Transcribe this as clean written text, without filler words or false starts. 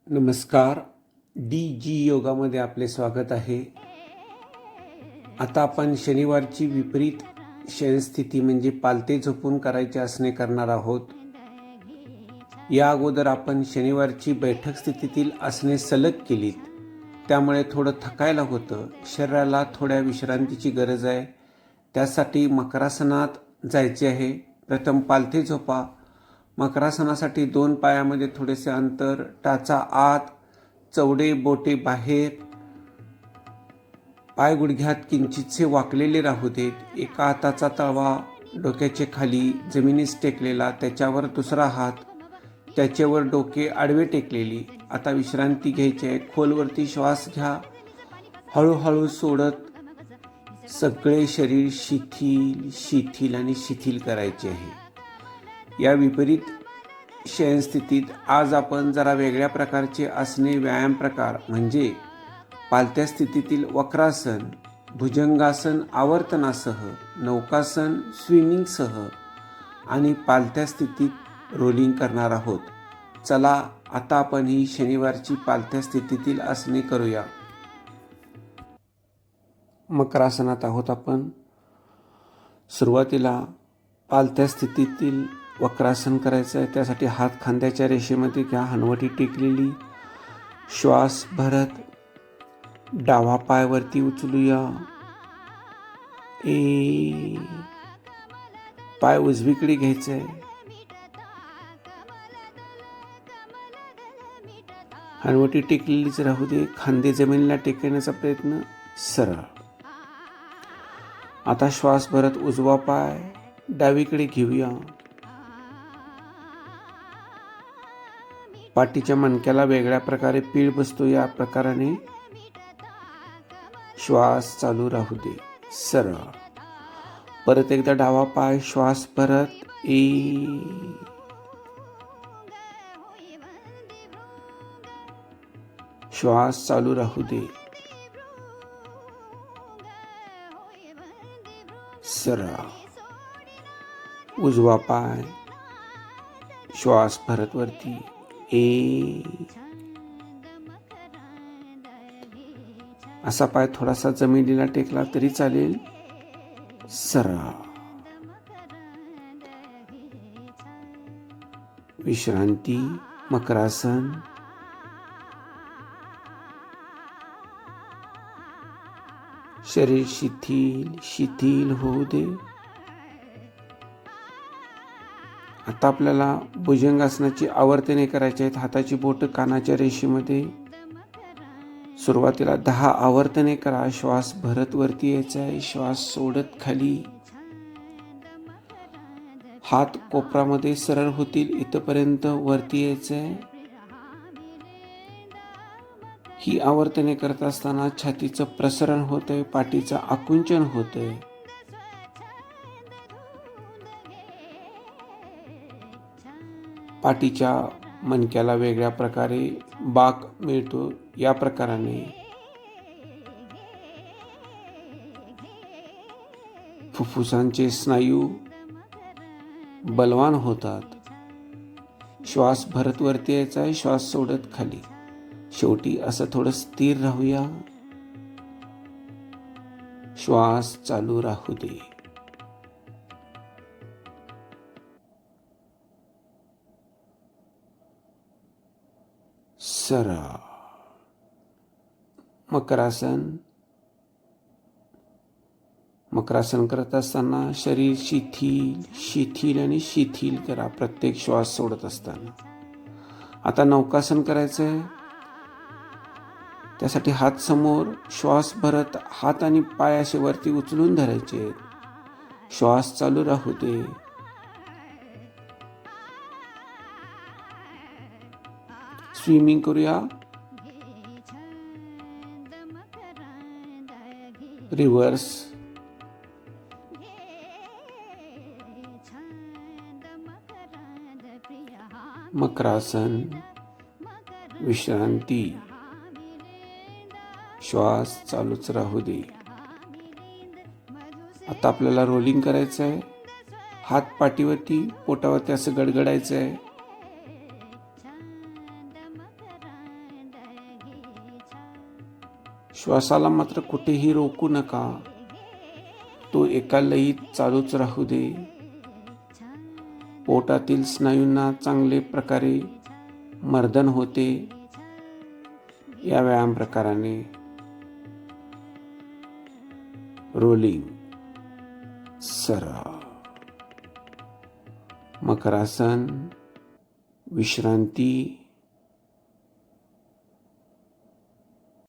नमस्कार. DG योगामध्ये आपले स्वागत आहे. आता आपण शनिवारची विपरीत शयनस्थिती म्हणजे पालथे झोपून करायचे आसने करणार आहोत. या अगोदर आपण शनिवारची बैठक स्थितीतील आसने सलग केलीत, त्यामुळे थोडं थकायला होतं. शरीराला थोड्या विश्रांतीची गरज आहे. त्यासाठी मकरासनात जायचे आहे. प्रथम पालथे झोपा. मकरासनासाठी 2 पायामध्ये थोडेसे अंतर, टाचा आत, चवडे बोटे बाहेर, पाय गुडघ्यात किंचितसे वाकलेले राहू देत. एका हाताचा तळवा डोक्याचे खाली जमिनीस टेकलेला, त्याच्यावर दुसरा हात, त्याच्यावर डोके आडवे टेकलेली. आता विश्रांती घ्यायची आहे. खोलवरती श्वास घ्या. हळूहळू सोडत सगळे शरीर शिथिल आणि शिथिल करायचे आहे. या विपरीत शयनस्थितीत आज आपण जरा वेगळ्या प्रकारचे आसने, व्यायाम प्रकार म्हणजे पालथ्या स्थितीतील वक्रासन, भुजंगासन आवर्तनासह, नौकासन स्विमिंगसह आणि पालथ्या स्थितीत रोलिंग करणार आहोत. चला आता आपण ही शनिवारची पालथ्या स्थितीतील आसने करूया. मकरासनात आहोत आपण. सुरुवातीला पालथ्या स्थितीतील वक्रासन करायचं आहे. त्यासाठी हात खांद्याच्या रेषेमध्ये घ्या, हनवटी टेकलेली. श्वास भरत डावा पाय वरती उचलूया. पाय उजवीकडे घ्यायचे आहे. हनवटी टेकलेलीच राहू दे. खांदे जमिनीला टेकवण्याचा प्रयत्न. सरळ. आता श्वास भरत उजवा पाय डावीकडे घेऊया. पाठीच्या मणक्याला वेगळ्या प्रकारे पीळ बसतो. या प्रकाराने श्वास चालू राहू दे. सरळ. परत एकदा डावा पाय श्वास भरत श्वास चालू राहू दे. सरळ. उजवा पाय श्वास भरत वरती. असा पाय थोडासा जमिनीला टेकला तरी चालेल. सरळ. विश्रांती. मकरासन. शरीर शिथिल होऊ दे. आता आपल्याला भुजंगासनाची आवर्तने करायची आहेत. हाताची बोट कानाच्या रेषेमध्ये. सुरुवातीला 10 आवर्तने करा. श्वास भरत वरती यायचा आहे. श्वास सोडत खाली. हात कोपरामध्ये सरळ होतील इथपर्यंत वरती यायचं आहे. ही आवर्तने करत असताना छातीचं प्रसरण होत आहे, पाठीचं आकुंचन होत आहे. पाठीच्या मणक्याला वेगळ्या प्रकारे बाक मिळतो. या प्रकाराने फुफ्फुसांचे स्नायू बलवान होतात. श्वास भरत वरती यायचा आहे. श्वास सोडत खाली. शेवटी असं थोडं स्थिर राहूया. श्वास चालू राहू दे. सरळ. मकरासन करत असताना शरीर शिथिल आणि शिथिल करा प्रत्येक श्वास सोडत असताना. आता नौकासन करायचं आहे. त्यासाठी हात समोर श्वास भरत हात आणि पाय असे वरती उचलून धरायचे. श्वास चालू राहू दे. स्विमिंग करूया. रिव्हर्स. मकरासन. विश्रांती. श्वास चालूच राहू दे. आता आपल्याला रोलिंग करायचं आहे. हात पाठीवरती, पोटावरती असं गडगडायचं आहे. श्वासाला मात्र कुठेही रोकू नका. तो एका लयीत चालूच राहू दे. पोटातील स्नायूंना चांगले प्रकारे मर्दन होते या व्यायाम प्रकाराने. रोलिंग, सरळ, मकरासन, विश्रांती,